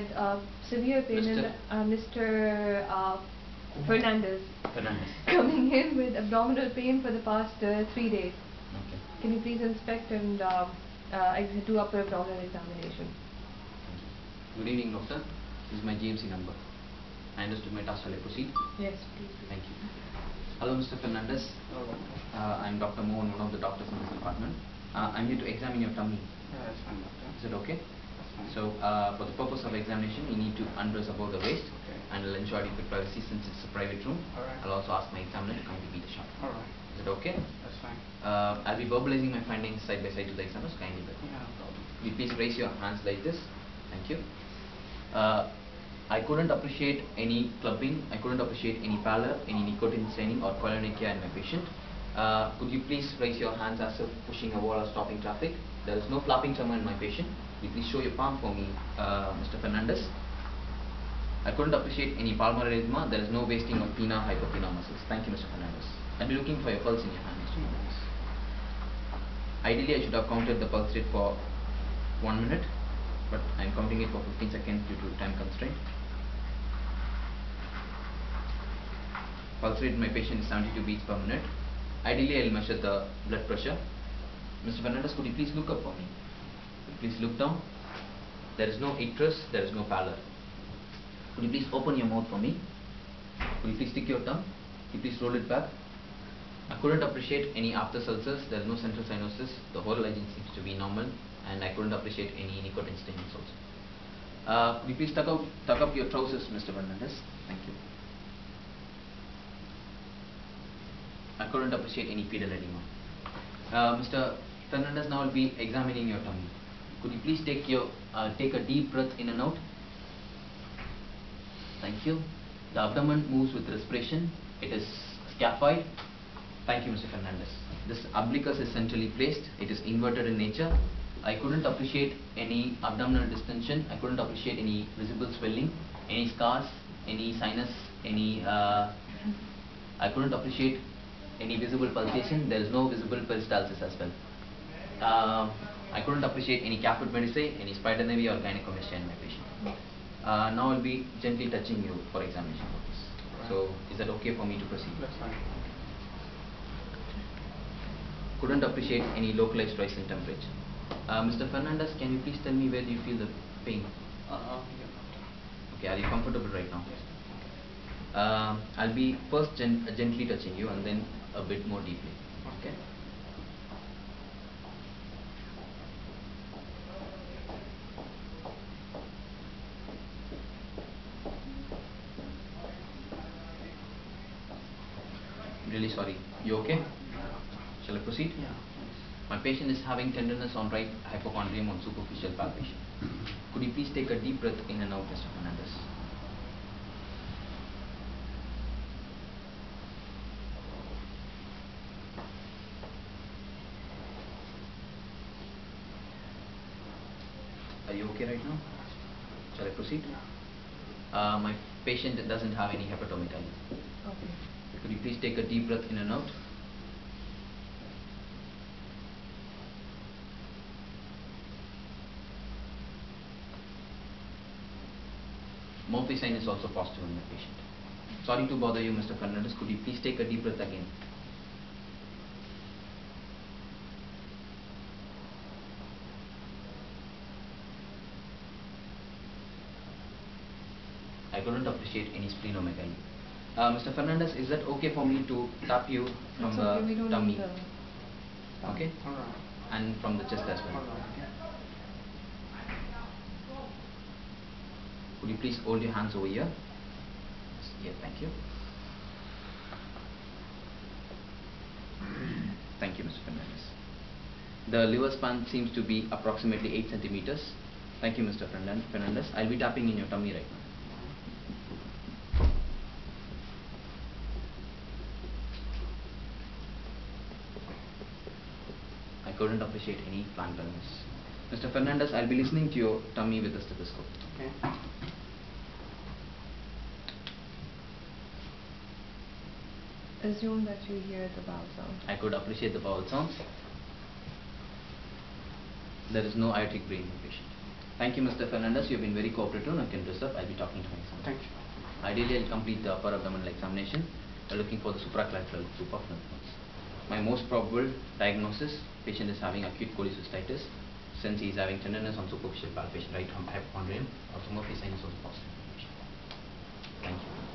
with severe pain in the, Mr. Fernandez. Coming in with abdominal pain for the past 3 days. Okay. Can you please inspect and do upper abdominal examination? Good evening, doctor. This is my GMC number. I understood my task. Shall I proceed? Yes, please. Thank you. Hello, Mr. Fernandez. Hello. I'm Dr. Mohan, one of the doctors in this department. I'm here to examine your tummy. Yeah, that's fine, doctor. Is it okay? That's fine. So, for the purpose of examination, you need to undress above the waist. Okay. And I'll ensure adequate privacy since it's a private room. Alright. I'll also ask my examiner to kindly be the shot. Alright. Is it okay? That's fine. I'll be verbalizing my findings side by side to the examiners. Kindly bear. Yeah, no problem. Will you please raise your hands like this? Thank you. I couldn't appreciate any clubbing, I couldn't appreciate any pallor, any nicotine staining or koilonychia in my patient. Could you please raise your hands as if pushing a wall or stopping traffic? There is no flapping tremor in my patient. Will you please show your palm for me, Mr. Fernandez? I couldn't appreciate any pulmonary edema. There is no wasting of pinna, hypopinna muscles. Thank you, Mr. Fernandez. I'll be looking for your pulse in your hand, Mr. Fernandez. Ideally, I should have counted the pulse rate for 1 minute, but I'm counting it for 15 seconds due to time constraint. Pulse rate in my patient is 72 beats per minute. Ideally, I'll measure the blood pressure. Mr. Fernandez, could you please look up for me? Please look down. There is no icterus, there is no pallor. Could you please open your mouth for me? Could you please stick your tongue? Could you please roll it back? I couldn't appreciate any after ulcers. There is no central cyanosis. The oral hygiene seems to be normal, and I couldn't appreciate any nicotine stains also. Could you please tuck up your trousers, Mr. Fernandez? Thank you. I couldn't appreciate any pedal edema. Mr. Fernandez, now I'll be examining your tummy. Could you please take a deep breath in and out? Thank you. The abdomen moves with respiration. It is scaphoid. Thank you, Mr. Fernandez. This umbilicus is centrally placed. It is inverted in nature. I couldn't appreciate any abdominal distension. I couldn't appreciate any visible swelling, any scars, any sinus, I couldn't appreciate any visible pulsation. There is no visible peristalsis as well. I couldn't appreciate any caput medusae, any spider nevi or gynecomastia in my patient. Now I'll be gently touching you for examination purpose. So, is that okay for me to proceed? That's fine. Couldn't appreciate any localized rise in temperature. Mr. Fernandez, can you please tell me where do you feel the pain? Yeah. Okay, are you comfortable right now? Yes. I'll be first gently touching you and then a bit more deeply. Okay? Really sorry. You okay? Shall I proceed? Yeah. My patient is having tenderness on right hypochondrium on superficial palpation. Could you please take a deep breath in and out, Mr. Fernandez? Are you okay right now? Shall I proceed? My patient doesn't have any hepatomegaly. Okay. Could you please take a deep breath in and out? Murphy sign is also positive in my patient. Sorry to bother you, Mr. Fernandez. Could you please take a deep breath again? I couldn't appreciate any splenomegaly. Mr. Fernandez, is that okay for me to tap you from the tummy? Okay? Alright. And from the chest as well. Alright. Could you please hold your hands over here? Yeah, thank you. Thank you, Mr. Fernandez. The liver span seems to be approximately 8 centimeters. Thank you, Mr. Fernandez. I'll be tapping in your tummy right now. I couldn't appreciate any flank dullness. Mr. Fernandez, I'll be listening to your tummy with a stethoscope. Okay. Assume that you hear the bowel sound. I could appreciate the bowel sounds. There is no aortic brain in the patient. Thank you, Mr. Fernandez. You've been very cooperative and can reserve. I'll be talking to my son. Thank you. Ideally, I'll complete the upper abdominal examination by looking for the supraclavicular group of lymph nodes. My most probable diagnosis: patient is having acute cholecystitis. Since he is having tenderness on superficial palpation, right hypochondrium, orthomorphic sinus of positive. Thank you.